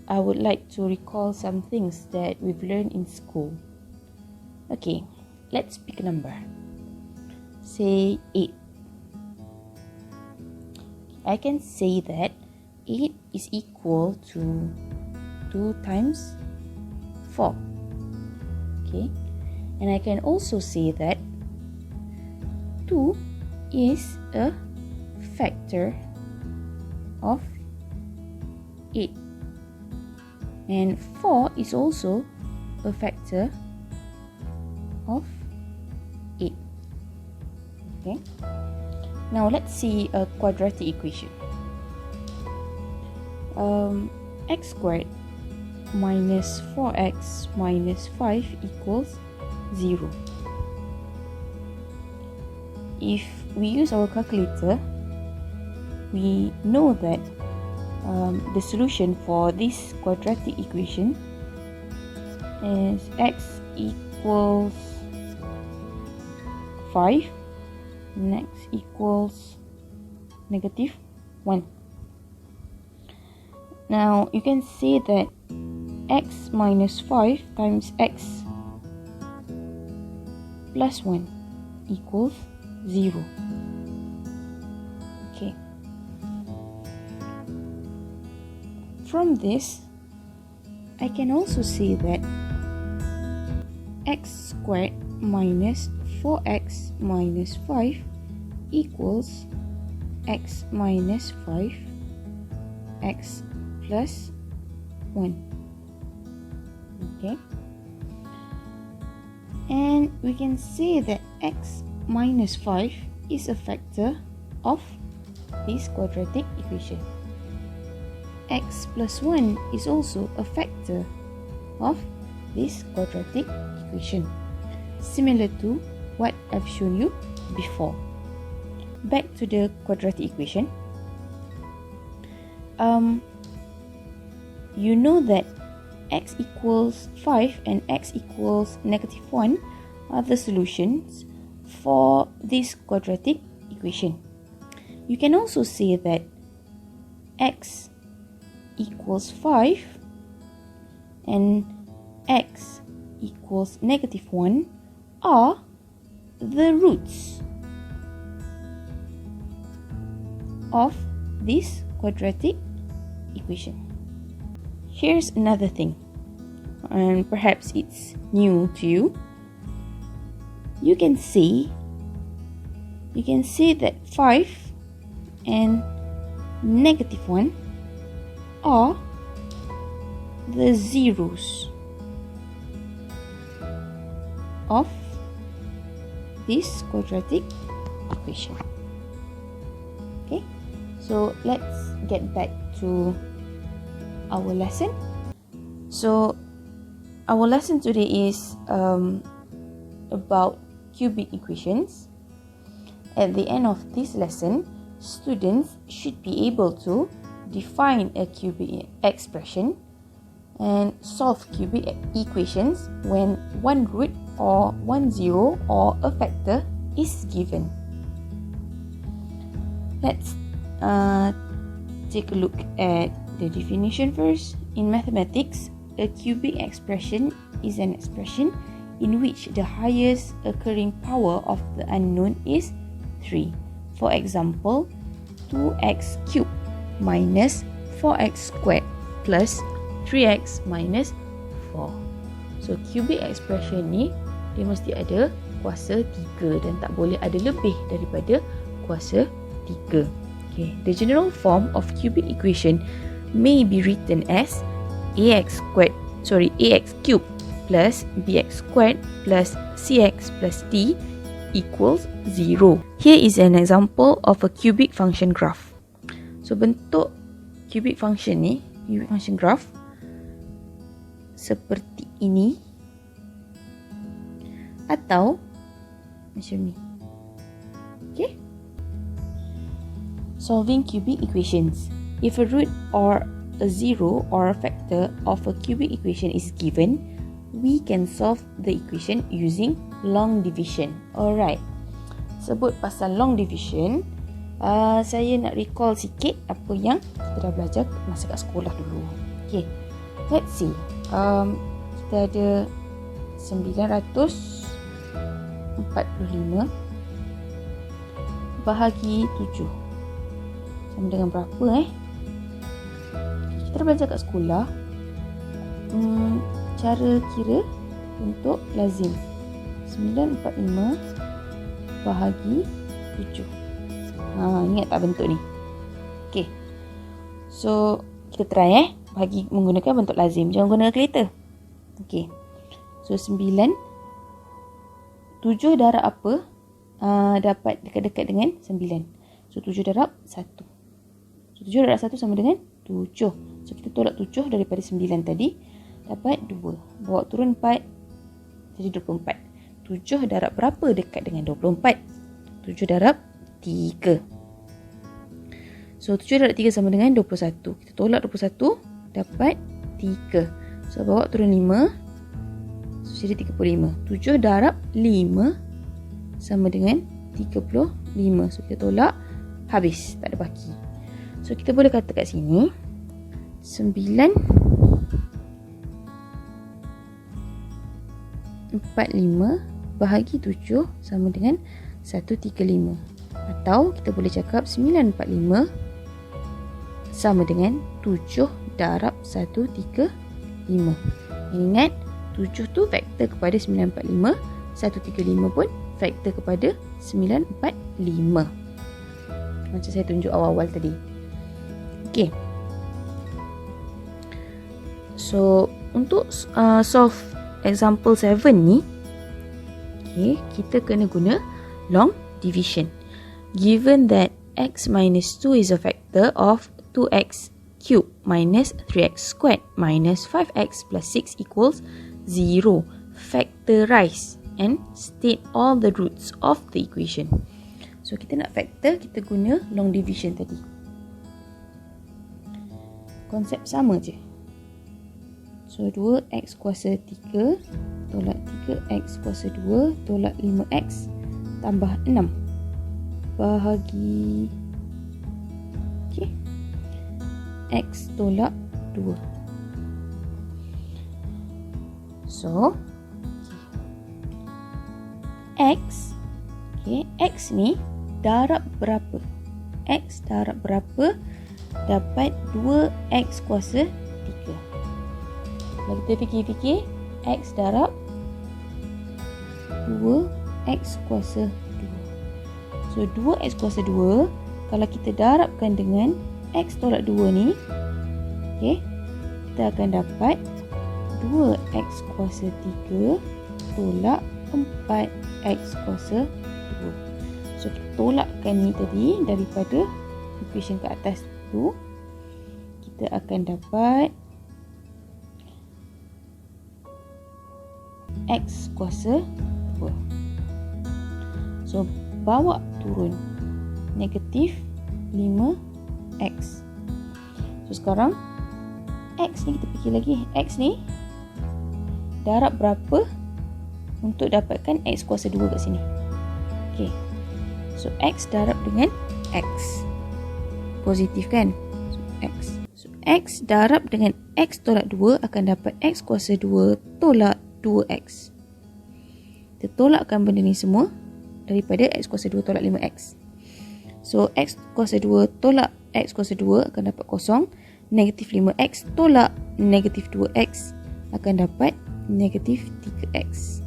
I would like to recall some things that we've learned in school. Okay, let's pick a number. Say 8. I can say that 8 is equal to 2 times 4. Okay, and I can also say that 2 is a factor of 8, and 4 is also a factor of 8. Okay, now let's see a quadratic equation. X squared minus 4x minus 5 equals 0. If we use our calculator, we know that the solution for this quadratic equation is x equals 5 and x equals negative 1. Now you can say that x minus 5 times x plus 1 equals 0. Okay. From this, I can also say that x squared minus 4x minus 5 equals x minus 5 x plus 1. Okay. And we can say that x minus 5 is a factor of this quadratic equation. X plus 1 is also a factor of this quadratic equation, similar to what I've shown you before. Back to the quadratic equation. You know that x equals 5 and x equals negative 1 are the solutions for this quadratic equation. You can also say that x equals 5 and x equals negative 1 are the roots of this quadratic equation. Here's another thing, and perhaps it's new to you. You can say that 5 and negative 1 are the zeros of this quadratic equation. Okay, so let's get back to our lesson. So our lesson today is about cubic equations. At the end of this lesson, students should be able to define a cubic expression and solve cubic equations when one root or one zero or a factor is given. Let's take a look at the definition first. In mathematics, a cubic expression is an expression in which the highest occurring power of the unknown is 3. For example, 2x cubed minus 4x squared plus 3x minus 4. So cubic expression ni dia mesti ada kuasa 3 dan tak boleh ada lebih daripada kuasa 3. Okay, the general form of cubic equation may be written as ax cubed plus bx squared plus cx plus d equals 0. Here is an example of a cubic function graph. So bentuk cubic function ni, cubic function graph seperti ini atau macam ni. Okay? Solving cubic equations. If a root or a zero or a factor of a cubic equation is given, we can solve the equation using long division. Alright. Sebut pasal long division, saya nak recall sikit apa yang kita dah belajar masa kat sekolah dulu. Okay. Let's see. Kita ada 945 bahagi 7 sama dengan berapa Kita dah belajar kat sekolah cara kira untuk lazim. 945 bahagi 7. Ingat tak bentuk ni? Okay. So, kita try bahagi menggunakan bentuk lazim. Jangan guna kalkulator. Okay. So, 9. 7 darab apa? Dapat dekat-dekat dengan 9. So, 7 darab 1. So, 7 darab 1 sama dengan 7. So, kita tolak 7 daripada 9 tadi. Dapat 2. Bawa turun 4. Jadi 24. 7 darab berapa dekat dengan 24? 7 darab 3. So, 7 darab 3 sama dengan 21. Kita tolak 21. Dapat 3. So, bawa turun 5. So, jadi 35. 7 darab 5 sama dengan 35. So, kita tolak. Habis. Tak ada baki. So, kita boleh kata kat sini 945 bahagi 7 sama dengan 135. Atau kita boleh cakap 945 sama dengan 7 darab 135. Ingat, 7 tu faktor kepada 945. 135 pun faktor kepada 945. Macam saya tunjuk awal-awal tadi. Okay. So, untuk solve example 7 ni, okay, kita kena guna long division. Given that x minus 2 is a factor of 2x cubed minus 3x squared minus 5x plus 6 equals 0. Factorize and state all the roots of the equation. So, kita nak factor, kita guna long division tadi. Konsep sama je. So, 2x kuasa 3 tolak 3x kuasa 2 tolak 5x tambah 6 bahagi x tolak 2. So, x ni darab berapa? X darab berapa dapat 2x kuasa 3. Kalau kita fikir-fikir, x darab 2x kuasa 2. So, 2x kuasa 2, kalau kita darabkan dengan x tolak 2 ni, okay, kita akan dapat 2x kuasa 3 tolak 4x kuasa 2. So, kita tolakkan ni tadi daripada equation ke atas tu, kita akan dapat x kuasa 2. So, bawa turun negatif 5x. So, sekarang x ni kita fikir lagi. X ni darab berapa untuk dapatkan x kuasa 2 kat sini. Okay. So, x darab dengan x. Positif kan? So, x. So, x darab dengan x tolak 2 akan dapat x kuasa 2 tolak 2x. Kita tolakkan benda ni semua daripada x kuasa 2 tolak 5x. So, x kuasa 2 tolak x kuasa 2 akan dapat kosong. Negatif 5x tolak negatif 2x akan dapat negatif 3x.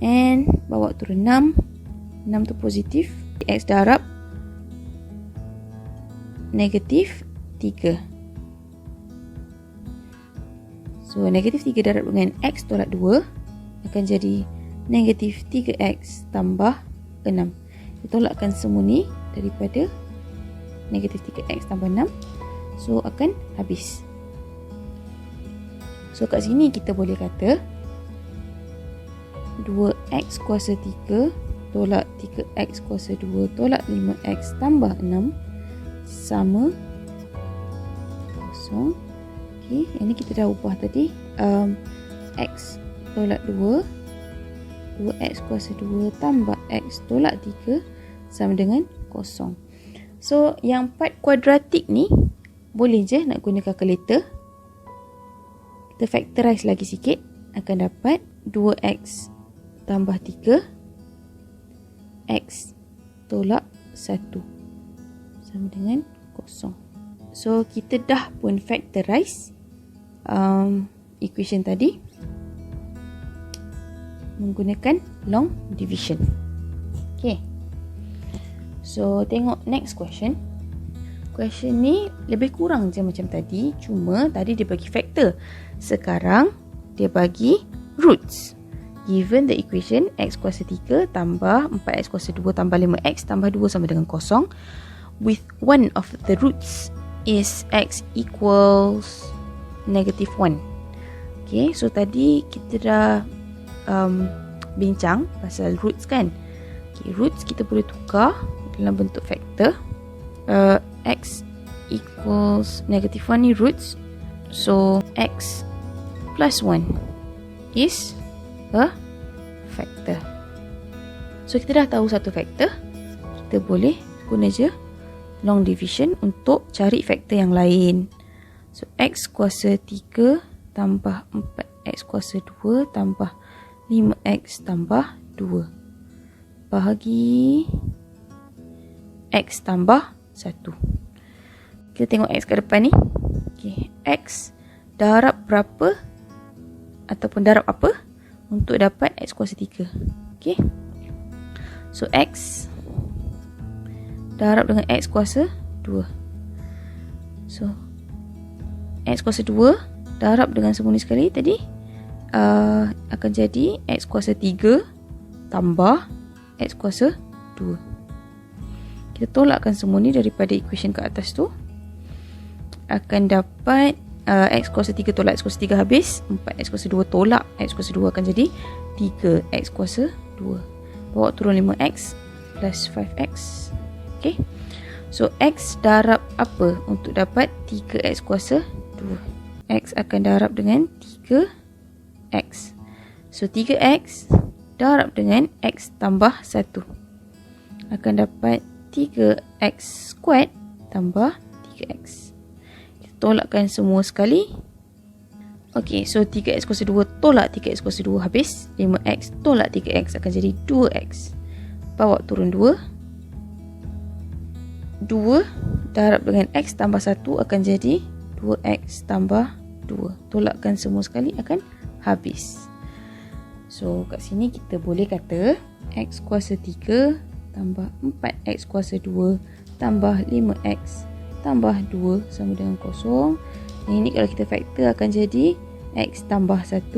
And bawa turun 6. 6 tu positif. X darab negatif 3. So, negatif 3 darab dengan x tolak 2 akan jadi negatif 3x tambah 6. Kita tolakkan semua ni daripada negatif 3x tambah 6. So, akan habis. So, kat sini kita boleh kata 2x kuasa 3 tolak 3x kuasa 2 tolak 5x tambah 6 sama kosong. Okay, ini kita dah ubah tadi. X tolak 2, 2x kuasa 2 tambah x tolak 3 sama dengan kosong. So, yang part kuadratik ni boleh je nak guna kalkulator. kita factorize lagi sikit, akan dapat 2x tambah 3 x tolak 1 sama dengan kosong. So kita dah pun factorize equation tadi menggunakan long division. Okay, so tengok next question. Question ni lebih kurang je macam tadi, cuma tadi dia bagi factor, sekarang dia bagi roots. Given the equation x kuasa 3 tambah 4x kuasa 2 tambah 5x tambah 2 sama dengan kosong, with one of the roots is x equals negative 1. Okay, so tadi kita dah bincang pasal roots kan. Okay, roots kita boleh tukar dalam bentuk factor. X equals negative 1 ni roots, so x plus 1 is a factor. So kita dah tahu satu factor, kita boleh guna je long division untuk cari factor yang lain. So x kuasa 3 tambah 4x kuasa 2 tambah 5x tambah 2 bahagi x tambah 1. Kita tengok x kat depan ni. Okay, x darab berapa ataupun darab apa untuk dapat x kuasa 3. Okay, so x darab dengan x kuasa 2. So x kuasa 2 darab dengan semua ni sekali tadi akan jadi x kuasa 3 tambah x kuasa 2. Kita tolakkan semua ni daripada equation kat atas tu, akan dapat x kuasa 3 tolak x kuasa 3 habis, 4x kuasa 2 tolak x kuasa 2 akan jadi 3x kuasa 2. Bawa turun 5x plus 5x. Okay, so x darab apa untuk dapat 3x kuasa 2? X akan darab dengan 3x. So 3x darab dengan x tambah 1 akan dapat 3x squared tambah 3x. Kita tolakkan semua sekali. Okay, so 3x kuasa 2 tolak 3x kuasa 2 habis, 5x tolak 3x akan jadi 2x. Bawa turun 2 darab dengan x tambah 1 akan jadi 2x tambah 2. Tolakkan semua sekali akan habis. So kat sini kita boleh kata x kuasa 3 tambah 4x kuasa 2 tambah 5x tambah 2 sama dengan kosong. Yang ini kalau kita factor akan jadi x tambah 1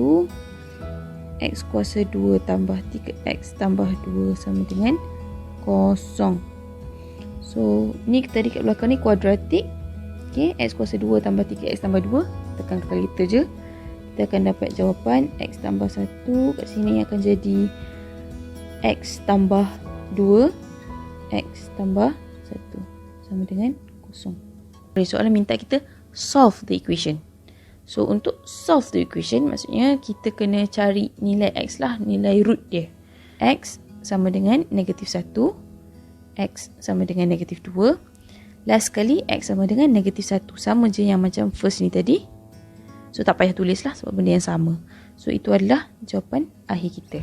x kuasa 2 tambah 3x tambah 2 sama dengan kosong. So ni tadi kat belakang ni kuadratik. Okay, x kuasa 2 tambah 3x tambah 2, tekan kalkulator je, kita akan dapat jawapan x tambah 1 kat sini akan jadi x tambah 2 x tambah 1 sama dengan kosong. Soalan minta kita solve the equation. So untuk solve the equation maksudnya kita kena cari nilai x lah, nilai root dia. X sama dengan negatif 1, x sama dengan negatif 2, last sekali x sama dengan negatif 1. Sama je yang macam first ni tadi. So tak payah tulis lah sebab benda yang sama. So itu adalah jawapan akhir kita.